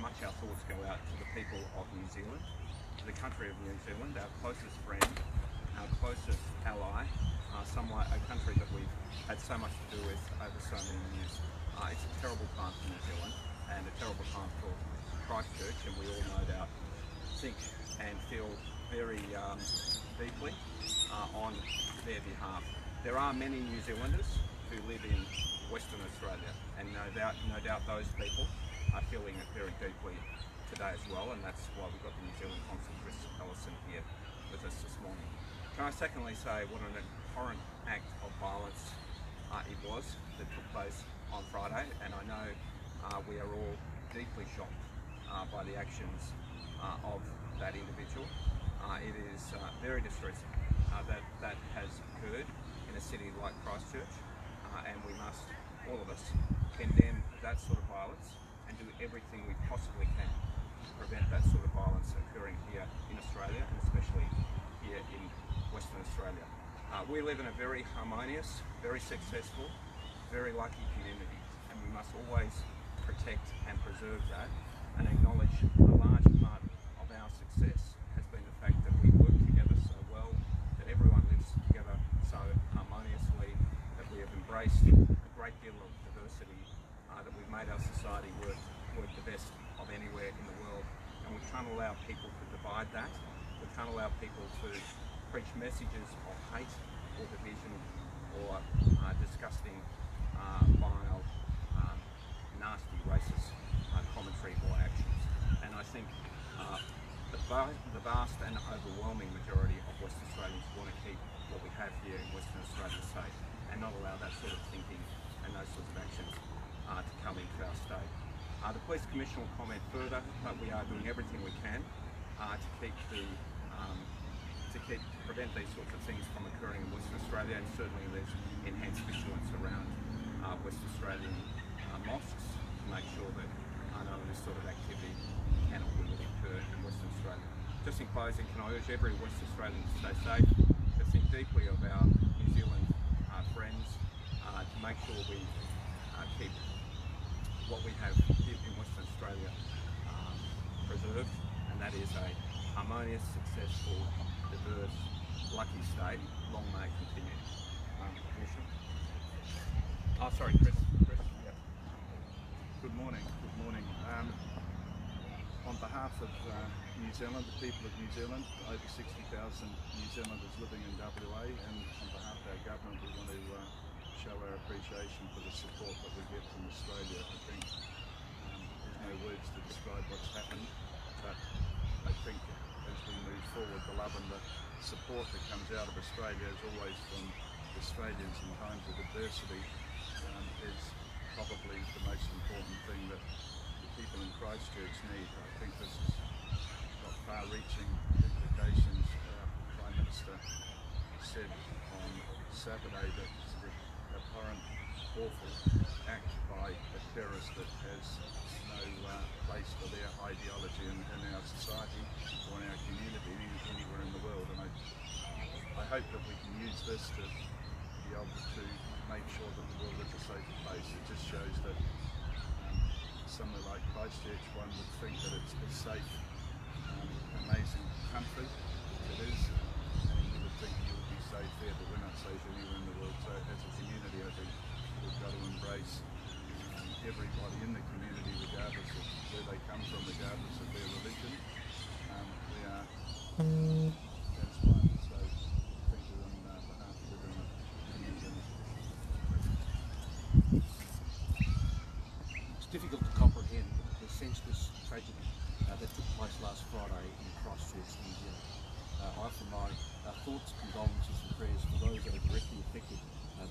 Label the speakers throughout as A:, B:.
A: much our thoughts go out to the people of New Zealand, to the country of New Zealand, our closest friend, our closest ally, a country that we've had so much to do with over so many years. It's a terrible time for New Zealand and a terrible time for Christchurch, and we all no doubt think and feel very deeply on their behalf. There are many New Zealanders who live in Western Australia, and no doubt those people are feeling it very deeply today as well, and that's why we've got the New Zealand Consul Chris Ellison here with us this morning. Can I secondly say what an abhorrent act of violence it was that took place on Friday, and I know we are all deeply shocked by the actions of that individual. It is very distressing that that has occurred in a city like Christchurch, and we must, all of us, condemn that sort of violence and do everything we possibly can to prevent that sort of violence occurring here in Australia, and especially here in Western Australia. We live in a very harmonious, very successful, very lucky community, and we must always protect and preserve that, and acknowledge a large part of our success has been the fact that we work together so well, that everyone lives together so harmoniously, that we have embraced a great deal of diversity, that we've made our society work the best of anywhere in the world, and we can't allow people to divide that. We can't allow people to preach messages of hate or division or disgusting, vile, nasty, racist commentary or actions. And I think the vast and overwhelming majority of Western Australians want to keep what we have here in Western Australia safe, and not allow that sort of thinking and those sorts of actions to come into our state. The Police Commissioner will comment further, but we are doing everything we can to prevent these sorts of things from occurring in Western Australia, and certainly there's enhanced vigilance around West Australian mosques to make sure that none of this sort of activity can or will occur in Western Australia. Just in closing, can I urge every West Australian to stay safe, to think deeply of our New Zealand friends, to make sure we keep what we have here in Western Australia preserved, and that is a harmonious, successful, diverse, lucky state. Long may it continue. Oh, sorry, Chris. Yeah.
B: Good morning. On behalf of New Zealand, the people of New Zealand, over 60,000 New Zealanders living in WA, and on behalf of our government, we want to show our appreciation for the support that we get from Australia. I think there's no words to describe what's happened, but I think as we move forward, the love and the support that comes out of Australia is always from Australians in times of adversity, is probably the most important thing that the people in Christchurch need. I think this has got far-reaching implications. Our Prime Minister said on Saturday that it's an abhorrent, awful act by a terrorist that has no place for their ideology in our society or in our community anywhere in the world. And I hope that we can use this to be able to make sure that the world is a safer place. It just shows that somewhere like Christchurch, one would think that it's a safe, amazing country. It is, and you would think you would be safe there, but we're not safe anywhere in the world. So as a community, I think we've got to embrace everybody in the community, regardless of where they come from, regardless of their religion. We are as one. So thank you on behalf of everyone in New Zealand.
C: It's difficult to comprehend the senseless tragedy that took place last Friday in Christchurch, New Zealand. I offer my thoughts, condolences and prayers for those that are directly affected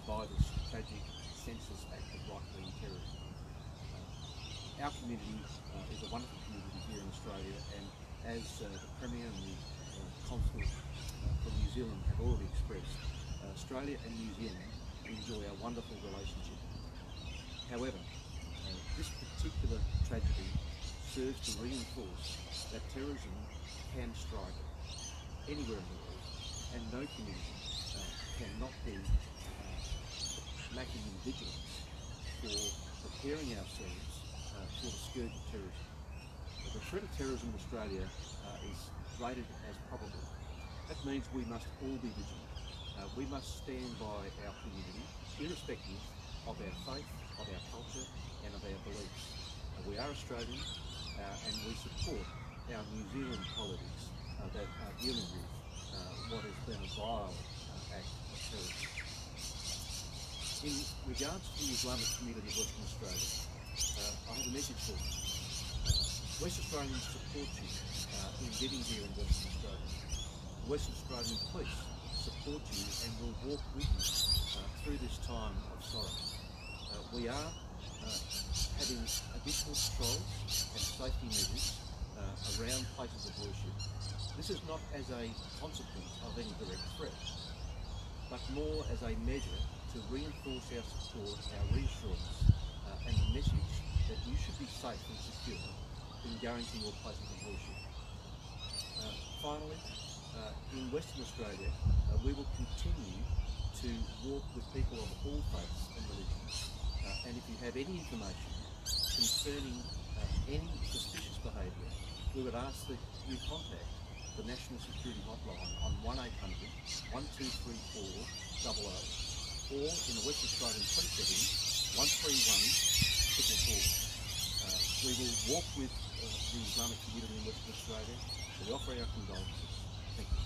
C: by this tragic, senseless act of right-wing terrorism. Our community is a wonderful community here in Australia, and as the Premier and the Consul from New Zealand have already expressed, Australia and New Zealand enjoy a wonderful relationship. However, this particular tragedy serves to reinforce that terrorism can strike anywhere in the world, and no community cannot be lacking in vigilance for preparing ourselves for the scourge of terrorism. threat of terrorism in Australia is rated as probable. That means we must all be vigilant. We must stand by our community, irrespective of our faith, of our culture and of our beliefs. We are Australian and we support our New Zealand colleagues that are dealing with what has been a vile act of terrorism. In regards to the Islamic community of Western Australia, I have a message for you. West Australians support you in getting here in Western Australia. Western Australian police support you and will walk with you through this time of sorrow. We are having additional patrols and safety measures around places of worship. This is not as a consequence of any direct threat, but more as a measure to reinforce our support, our reassurance, and the message that you should be safe and secure in going to your places of worship. Finally, in Western Australia, we will continue to walk with people of all faiths and religions. And if you have any information concerning any suspicious behaviour, we would ask that you contact the National Security Hotline on 1800 1234 00, or in the West Australian police setting, 131 444. We will walk with the Islamic community in Western Australia. We offer our condolences. Thank you.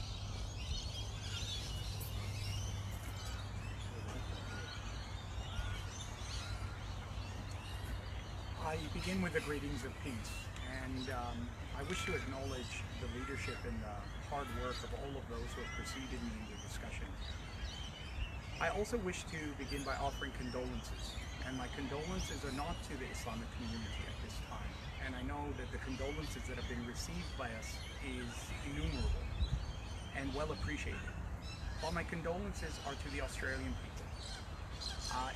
D: I begin with the greetings of peace, and I wish to acknowledge the leadership and the hard work of all of those who have preceded me in the discussion. I also wish to begin by offering condolences, and my condolences are not to the Islamic community at this time. And I know that the condolences that have been received by us is innumerable and well appreciated. While my condolences are to the Australian people.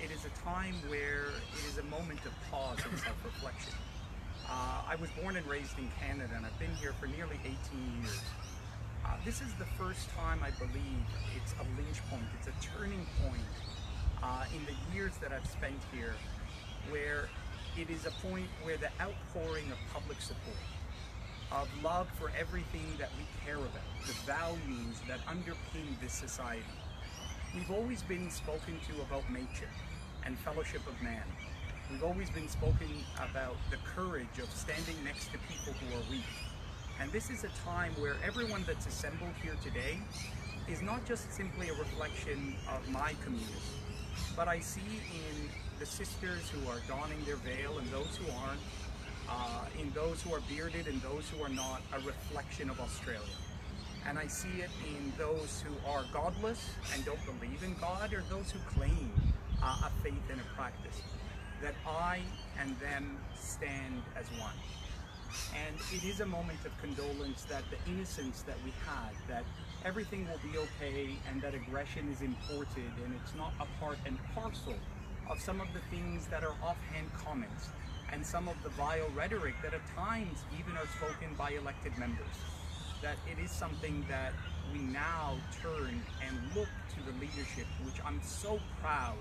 D: It is a time where it is a moment of pause and self-reflection. I was born and raised in Canada, and I've been here for nearly 18 years. This is the first time I believe it's a lynch point, it's a turning point in the years that I've spent here, where it is a point where the outpouring of public support, of love for everything that we care about, the values that underpin this society. We've always been spoken to about nature and fellowship of man. We've always been spoken about the courage of standing next to people who are weak. And this is a time where everyone that's assembled here today is not just simply a reflection of my community, but I see in the sisters who are donning their veil and those who aren't, in those who are bearded and those who are not, a reflection of Australia. And I see it in those who are godless and don't believe in God, or those who claim a faith and a practice, that I and them stand as one. And it is a moment of condolence that the innocence that we had, that everything will be okay and that aggression is imported and it's not a part and parcel of some of the things that are offhand comments and some of the vile rhetoric that at times even are spoken by elected members. That it is something that we now turn and look to the leadership, which I'm so proud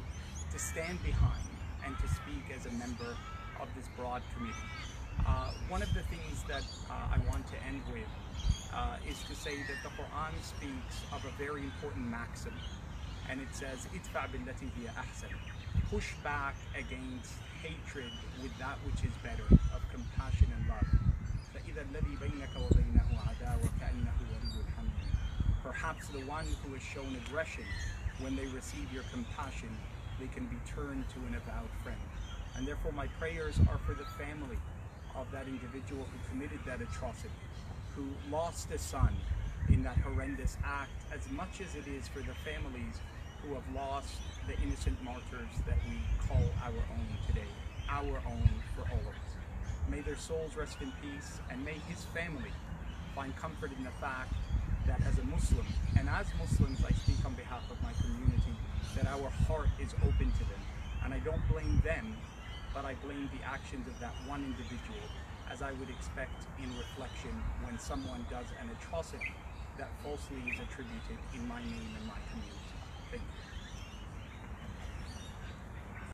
D: to stand behind and to speak as a member of this broad committee. One of the things that I want to end with is to say that the Quran speaks of a very important maxim, and it says, "Idfa' billati hiya ahsan." Push back against hatred with that which is better, of compassion and love. فَإِذَا الَّذِي بَيْنَكَ وَبَيْنَهُ عَدَاوَةٌ كَأَنَّهُ وَلِيٌّ حَمِيمٌ. Perhaps the one who has shown aggression, when they receive your compassion, they can be turned to an avowed friend. And therefore my prayers are for the family of that individual who committed that atrocity, who lost a son in that horrendous act, as much as it is for the families who have lost the innocent martyrs that we call our own today, our own for all of us. May their souls rest in peace, and may his family find comfort in the fact that as a Muslim, and as Muslims I speak on behalf of my community, that our heart is open to them. And I don't blame them, but I blame the actions of that one individual, as I would expect in reflection when someone does an atrocity that falsely is attributed in my name and my community.